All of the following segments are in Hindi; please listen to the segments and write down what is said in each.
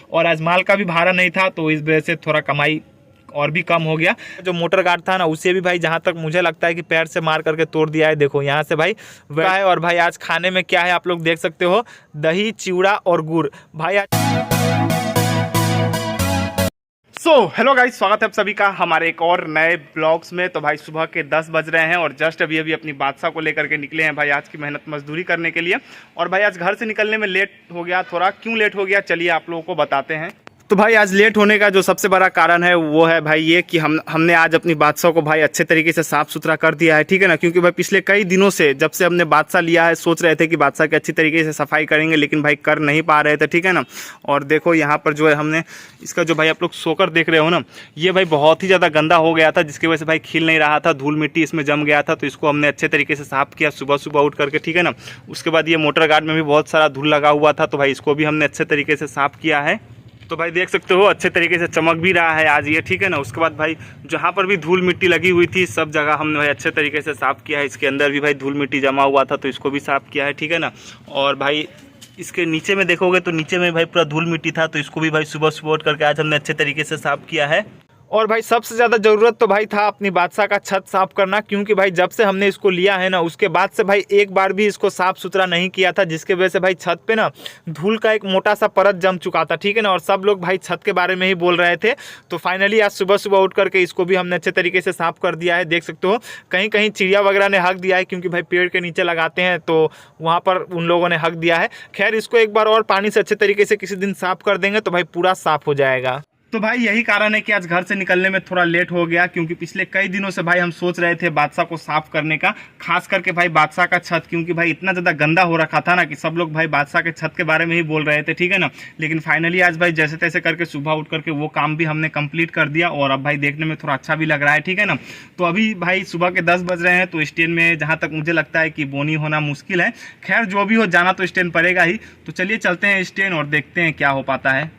और आज माल का भी भाड़ा नहीं था, तो इस वजह से थोड़ा कमाई और भी कम हो गया। जो मोटर गार्ड था ना, उसे भी भाई जहाँ तक मुझे लगता है कि पैर से मार करके तोड़ दिया है। देखो यहाँ से भाई वह है। और भाई आज खाने में क्या है आप लोग देख सकते हो, दही चिवड़ा और गुड़ भाई हेलो गाइस, स्वागत है आप सभी का हमारे एक और नए ब्लॉग्स में। तो भाई सुबह के 10 बज रहे हैं और जस्ट अभी अपनी बादशाह को लेकर के निकले हैं भाई आज की मेहनत मजदूरी करने के लिए। और भाई आज घर से निकलने में लेट हो गया थोड़ा। क्यों लेट हो गया चलिए आप लोगों को बताते हैं। तो भाई आज लेट होने का जो सबसे बड़ा कारण है वो है भाई ये कि हमने आज अपनी बादशाह को भाई अच्छे तरीके से साफ़ सुथरा कर दिया है, ठीक है ना। क्योंकि भाई पिछले कई दिनों से जब से हमने बादशाह लिया है सोच रहे थे कि बादशाह की अच्छी तरीके से सफाई करेंगे, लेकिन भाई कर नहीं पा रहे थे, ठीक है ना। और देखो यहाँ पर जो है हमने इसका जो भाई आप लोग सोकर देख रहे हो ना, ये भाई बहुत ही ज़्यादा गंदा हो गया था, जिसकी वजह से भाई खिल नहीं रहा था, धूल मिट्टी इसमें जम गया था। तो इसको हमने अच्छे तरीके से साफ़ किया सुबह सुबह उठ करके, ठीक है ना। उसके बाद ये मोटर गार्ड में भी बहुत सारा धूल लगा हुआ था, तो भाई इसको भी हमने अच्छे तरीके से साफ़ किया है। तो भाई देख सकते हो अच्छे तरीके से चमक भी रहा है आज ये, ठीक है ना। उसके बाद भाई जहाँ पर भी धूल मिट्टी लगी हुई थी सब जगह हमने भाई अच्छे तरीके से साफ़ किया है। इसके अंदर भी भाई धूल मिट्टी जमा हुआ था, तो इसको भी साफ़ किया है, ठीक है ना। और भाई इसके नीचे में देखोगे तो नीचे में भाई पूरा धूल मिट्टी था, तो इसको भी भाई सुबह सुबह उठ करके आज हमने अच्छे तरीके से साफ़ किया है। और भाई सबसे ज़्यादा ज़रूरत तो भाई था अपनी बादशाह का छत साफ़ करना, क्योंकि भाई जब से हमने इसको लिया है ना उसके बाद से भाई एक बार भी इसको साफ़ सुथरा नहीं किया था, जिसके वजह से भाई छत पे ना धूल का एक मोटा सा परत जम चुका था, ठीक है ना। और सब लोग भाई छत के बारे में ही बोल रहे थे। तो फाइनली आज सुबह सुबह उठ करके इसको भी हमने अच्छे तरीके से साफ़ कर दिया है। देख सकते हो कहीं कहीं चिड़िया वगैरह ने हक दिया है, क्योंकि भाई पेड़ के नीचे लगाते हैं तो वहाँ पर उन लोगों ने हक दिया है। खैर इसको एक बार और पानी से अच्छे तरीके से किसी दिन साफ़ कर देंगे तो भाई पूरा साफ़ हो जाएगा। तो भाई यही कारण है कि आज घर से निकलने में थोड़ा लेट हो गया, क्योंकि पिछले कई दिनों से भाई हम सोच रहे थे बादशाह को साफ करने का, खास करके भाई बादशाह का छत, क्योंकि भाई इतना ज़्यादा गंदा हो रखा था ना कि सब लोग भाई बादशाह के छत के बारे में ही बोल रहे थे, ठीक है ना। लेकिन फाइनली आज भाई जैसे तैसे करके सुबह उठ करके वो काम भी हमने कंप्लीट कर दिया और अब भाई देखने में थोड़ा अच्छा भी लग रहा है, ठीक है ना। तो अभी भाई सुबह के 10 बज रहे हैं, तो स्टैंड में जहाँ तक मुझे लगता है कि बोनी होना मुश्किल है। खैर जो भी हो, जाना तो स्टैंड पड़ेगा ही। तो चलिए चलते हैं स्टैंड और देखते हैं क्या हो पाता है।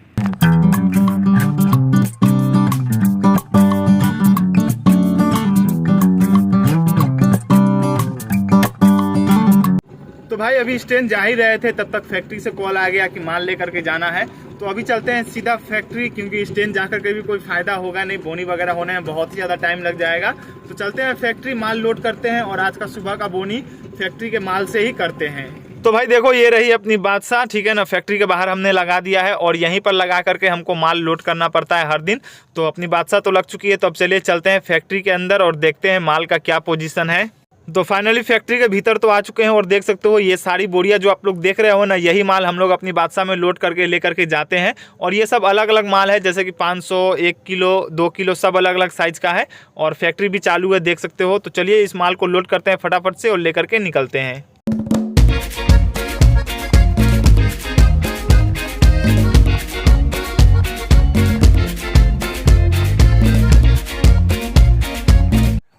तो भाई अभी स्टैंड जा ही रहे थे, तब तक फैक्ट्री से कॉल आ गया कि माल लेकर के जाना है। तो अभी चलते हैं सीधा फैक्ट्री, क्योंकि स्टैंड जा करके भी कोई फ़ायदा होगा नहीं, बोनी वगैरह होने में बहुत ही ज़्यादा टाइम लग जाएगा। तो चलते हैं फैक्ट्री, माल लोड करते हैं और आज का सुबह का बोनी फैक्ट्री के माल से ही करते हैं। तो भाई देखो ये रही अपनी बादशाह, ठीक है ना। फैक्ट्री के बाहर हमने लगा दिया है और यहीं पर लगा करके हमको माल लोड करना पड़ता है हर दिन। तो अपनी बादशाह तो लग चुकी है, तो अब चलिए चलते हैं फैक्ट्री के अंदर और देखते हैं माल का क्या पोजीशन है। तो फाइनली फैक्ट्री के भीतर तो आ चुके हैं और देख सकते हो ये सारी बोरियां जो आप लोग देख रहे हो ना, यही माल हम लोग अपनी बादशाह में लोड करके लेकर के जाते हैं। और ये सब अलग अलग माल है, जैसे कि 500, 1 किलो, 2 किलो, सब अलग अलग साइज़ का है। और फैक्ट्री भी चालू है, देख सकते हो। तो चलिए इस माल को लोड करते हैं फटाफट से और लेकर के निकलते हैं।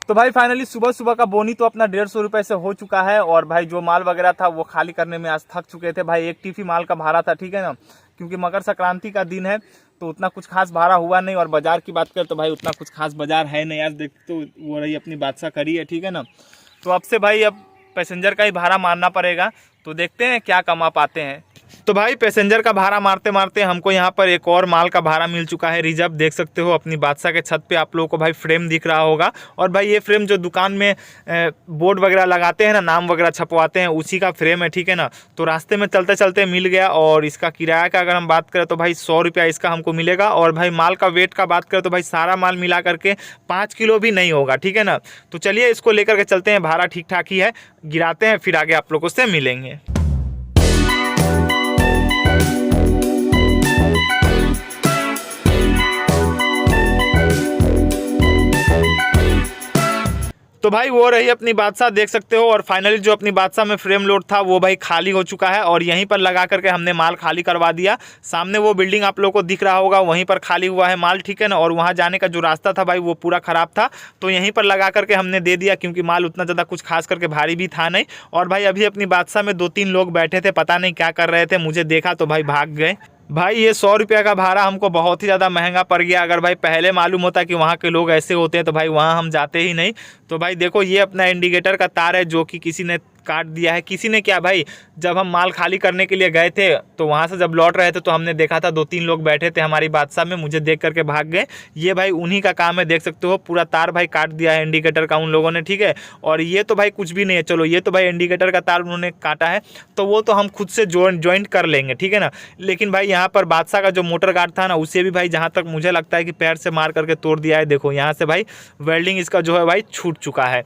तो भाई फाइनली सुबह सुबह का बोनी तो अपना 150 रुपये से हो चुका है। और भाई जो माल वगैरह था वो खाली करने में आज थक चुके थे भाई। एक टिफी माल का भाड़ा था, ठीक है ना। क्योंकि मकर संक्रांति का दिन है तो उतना कुछ खास भाड़ा हुआ नहीं। और बाजार की बात करें तो भाई उतना कुछ खास बाजार है नहीं आज, देख तो वो रही अपनी बादशाह करी है, ठीक है ना। तो अब से भाई अब पैसेंजर का ही भाड़ा मारना पड़ेगा, तो देखते हैं क्या कमा पाते हैं। तो भाई पैसेंजर का भाड़ा मारते मारते हमको यहाँ पर एक और माल का भाड़ा मिल चुका है, रिजर्व। देख सकते हो अपनी बादशाह के छत पे आप लोगों को भाई फ्रेम दिख रहा होगा। और भाई ये फ्रेम जो दुकान में बोर्ड वगैरह लगाते हैं ना, नाम वगैरह छपवाते हैं, उसी का फ्रेम है, ठीक है ना। तो रास्ते में चलते चलते मिल गया। और इसका किराया का अगर हम बात करें तो भाई 100 रुपया इसका हमको मिलेगा। और भाई माल का वेट का बात करें तो भाई सारा माल मिला करके 5 किलो भी नहीं होगा, ठीक है ना। तो चलिए इसको लेकर के चलते हैं, भाड़ा ठीक ठाक ही है, गिराते हैं, फिर आगे आप लोगों से मिलेंगे। तो भाई वो रही अपनी बादशाह, देख सकते हो। और फाइनली जो अपनी बादशाह में फ्रेम लोड था वो भाई खाली हो चुका है और यहीं पर लगा करके हमने माल खाली करवा दिया। सामने वो बिल्डिंग आप लोगों को दिख रहा होगा, वहीं पर खाली हुआ है माल, ठीक है ना। और वहाँ जाने का जो रास्ता था भाई वो पूरा ख़राब था, तो यहीं पर लगा करके हमने दे दिया, क्योंकि माल उतना ज़्यादा कुछ खास करके भारी भी था नहीं। और भाई अभी अपनी बादशाह में 2-3 लोग बैठे थे, पता नहीं क्या कर रहे थे, मुझे देखा तो भाई भाग गए। भाई ये 100 रुपये का भाड़ा हमको बहुत ही ज़्यादा महंगा पड़ गया। अगर भाई पहले मालूम होता कि वहाँ के लोग ऐसे होते हैं तो भाई वहाँ हम जाते ही नहीं। तो भाई देखो ये अपना इंडिकेटर का तार है जो कि किसी ने काट दिया है। किसी ने क्या भाई, जब हम माल खाली करने के लिए गए थे तो वहाँ से जब लौट रहे थे तो हमने देखा था 2-3 लोग बैठे थे हमारी बादशाह में, मुझे देख करके भाग गए। ये भाई उन्हीं का काम है, देख सकते हो पूरा तार भाई काट दिया है इंडिकेटर का उन लोगों ने, ठीक है। और ये तो भाई कुछ भी नहीं है, चलो ये तो भाई इंडिकेटर का तार उन्होंने काटा है तो वो तो हम खुद से ज्वाइंट कर लेंगे, ठीक है ना। लेकिन भाई यहाँ पर बादशाह का जो मोटर गार्ड था ना, उसे भी भाई जहाँ तक मुझे लगता है कि पैर से मार करके तोड़ दिया है। देखो यहाँ से भाई वेल्डिंग इसका जो है भाई छूट चुका है।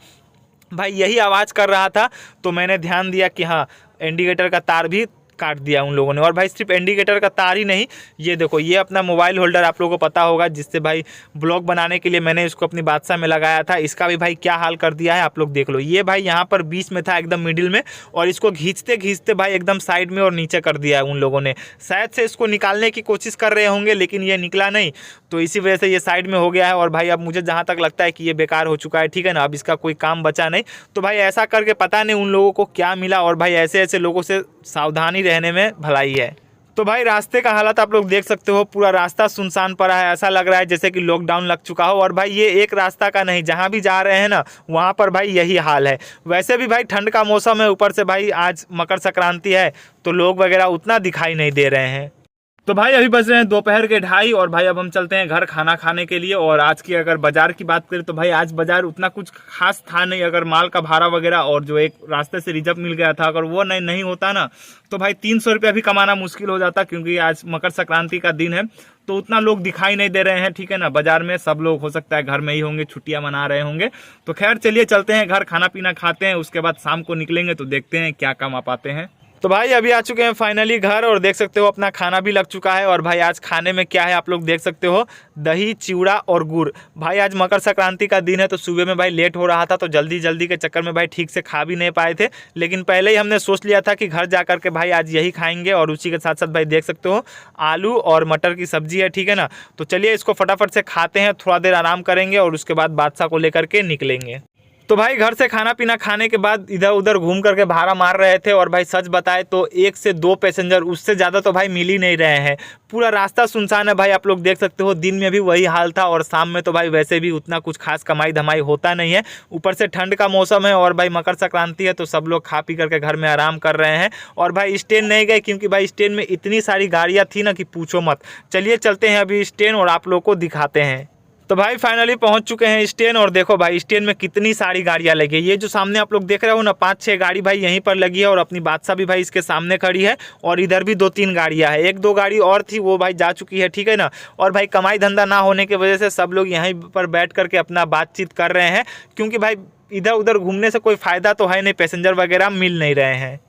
भाई यही आवाज़ कर रहा था तो मैंने ध्यान दिया कि हाँ इंडिकेटर का तार भी काट दिया उन लोगों ने। और भाई सिर्फ इंडिकेटर का तार ही नहीं, ये देखो ये अपना मोबाइल होल्डर आप लोगों को पता होगा जिससे भाई ब्लॉग बनाने के लिए मैंने इसको अपनी बादशाह में लगाया था, इसका भी भाई क्या हाल कर दिया है आप लोग देख लो। ये भाई यहाँ पर बीच में था एकदम मिडिल में, और इसको खींचते खींचते भाई एकदम साइड में और नीचे कर दिया है उन लोगों ने। शायद से इसको निकालने की कोशिश कर रहे होंगे लेकिन ये निकला नहीं, तो इसी वजह से ये साइड में हो गया है। और भाई अब मुझे जहाँ तक लगता है कि ये बेकार हो चुका है, ठीक है ना, अब इसका कोई काम बचा नहीं। तो भाई ऐसा करके पता नहीं उन लोगों को क्या मिला, और भाई ऐसे ऐसे लोगों से सावधानी रहने में भलाई है। तो भाई रास्ते का हालत आप लोग देख सकते हो, पूरा रास्ता सुनसान पड़ा है, ऐसा लग रहा है जैसे कि लॉकडाउन लग चुका हो। और भाई ये एक रास्ता का नहीं, जहाँ भी जा रहे हैं ना वहाँ पर भाई यही हाल है। वैसे भी भाई ठंड का मौसम है, ऊपर से भाई आज मकर संक्रांति है तो लोग वगैरह उतना दिखाई नहीं दे रहे हैं। तो भाई अभी बज रहे हैं दोपहर के 2:30 और भाई अब हम चलते हैं घर खाना खाने के लिए। और आज की अगर बाजार की बात करें तो भाई आज बाजार उतना कुछ खास था नहीं। अगर माल का भाड़ा वगैरह और जो एक रास्ते से रिजर्व मिल गया था, अगर वो नहीं होता ना तो भाई 300 रुपया भी कमाना मुश्किल हो जाता, क्योंकि आज मकर संक्रांति का दिन है तो उतना लोग दिखाई नहीं दे रहे हैं, ठीक है ना। बाजार में सब लोग हो सकता है घर में ही होंगे, छुट्टियां मना रहे होंगे। तो खैर चलिए चलते हैं घर, खाना पीना खाते हैं, उसके बाद शाम को निकलेंगे तो देखते हैं क्या काम आ पाते हैं। तो भाई अभी आ चुके हैं फाइनली घर, और देख सकते हो अपना खाना भी लग चुका है। और भाई आज खाने में क्या है आप लोग देख सकते हो, दही चिवड़ा और गुड़। भाई आज मकर संक्रांति का दिन है तो सुबह में भाई लेट हो रहा था तो जल्दी के चक्कर में भाई ठीक से खा भी नहीं पाए थे, लेकिन पहले ही हमने सोच लिया था कि घर जा करके भाई आज यही खाएंगे। और उसी के साथ साथ भाई देख सकते हो आलू और मटर की सब्जी है, ठीक है ना। तो चलिए इसको फटाफट से खाते हैं, थोड़ा देर आराम करेंगे और उसके बाद बादशाह को लेकर के निकलेंगे। तो भाई घर से खाना पीना खाने के बाद इधर उधर घूम करके भाड़ा मार रहे थे, और भाई सच बताए तो 1 से 2 पैसेंजर, उससे ज़्यादा तो भाई मिल ही नहीं रहे हैं। पूरा रास्ता सुनसान है भाई, आप लोग देख सकते हो। दिन में भी वही हाल था और शाम में तो भाई वैसे भी उतना कुछ खास कमाई धमाई होता नहीं है। ऊपर से ठंड का मौसम है और भाई मकर संक्रांति है तो सब लोग खा पी करके घर में आराम कर रहे हैं। और भाई स्टैंड नहीं गए क्योंकि भाई स्टैंड में इतनी सारी गाड़ियाँ थी ना कि पूछो मत। चलिए चलते हैं अभी स्टैंड और आप लोग को दिखाते हैं। तो भाई फाइनली पहुंच चुके हैं स्टैंड, और देखो भाई स्टैंड में कितनी सारी गाड़ियां लगी है। ये जो सामने आप लोग देख रहे हो ना 5-6 गाड़ी भाई यहीं पर लगी है, और अपनी बादशाह भी भाई इसके सामने खड़ी है। और इधर भी 2-3 गाड़ियां है, 1-2 गाड़ी और थी वो भाई जा चुकी है, ठीक है ना। और भाई कमाई धंधा ना होने की वजह से सब लोग यहीं पर बैठ करके अपना बातचीत कर रहे हैं, क्योंकि भाई इधर उधर घूमने से कोई फायदा तो है नहीं, पैसेंजर वगैरह मिल नहीं रहे हैं।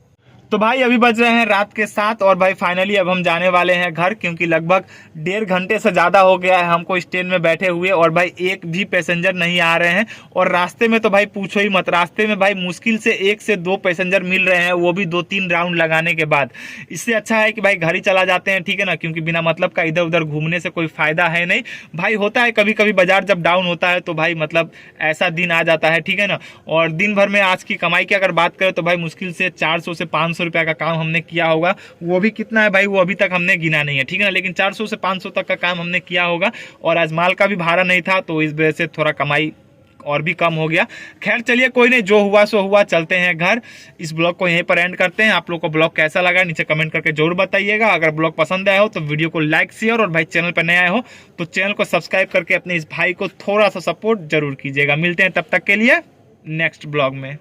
तो भाई अभी बज रहे हैं रात के 7 और भाई फाइनली अब हम जाने वाले हैं घर, क्योंकि लगभग 1.5 घंटे से ज़्यादा हो गया है हमको स्टैंड में बैठे हुए, और भाई एक भी पैसेंजर नहीं आ रहे हैं। और रास्ते में तो भाई पूछो ही मत, रास्ते में भाई मुश्किल से 1 से 2 पैसेंजर मिल रहे हैं, वो भी 2-3 राउंड लगाने के बाद। इससे अच्छा है कि भाई घर ही चला जाते हैं, ठीक है ना, क्योंकि बिना मतलब का इधर उधर घूमने से कोई फायदा है नहीं। भाई होता है कभी कभी बाजार जब डाउन होता है तो भाई मतलब ऐसा दिन आ जाता है, ठीक है ना। और दिन भर में आज की कमाई की अगर बात करें तो भाई मुश्किल से 400 से 500 रुपया का काम हमने किया होगा। वो भी कितना है भाई वो अभी तक हमने गिना नहीं है, ठीक है ना, लेकिन 400 से 500 तक का काम हमने किया होगा। और आज माल का भी भाड़ा नहीं था तो इस वजह से थोड़ा कमाई और भी कम हो गया। खैर चलिए कोई नहीं, जो हुआ सो हुआ, चलते हैं घर। इस ब्लॉग को यहीं पर एंड करते हैं। आप लोग को ब्लॉग कैसा लगा नीचे कमेंट करके जरूर बताइएगा। अगर ब्लॉग पसंद आया हो तो वीडियो को लाइक शेयर, और भाई चैनल पर नए आए हो तो चैनल को सब्सक्राइब करके अपने इस भाई को थोड़ा सा सपोर्ट जरूर कीजिएगा। मिलते हैं तब तक के लिए नेक्स्ट ब्लॉग में।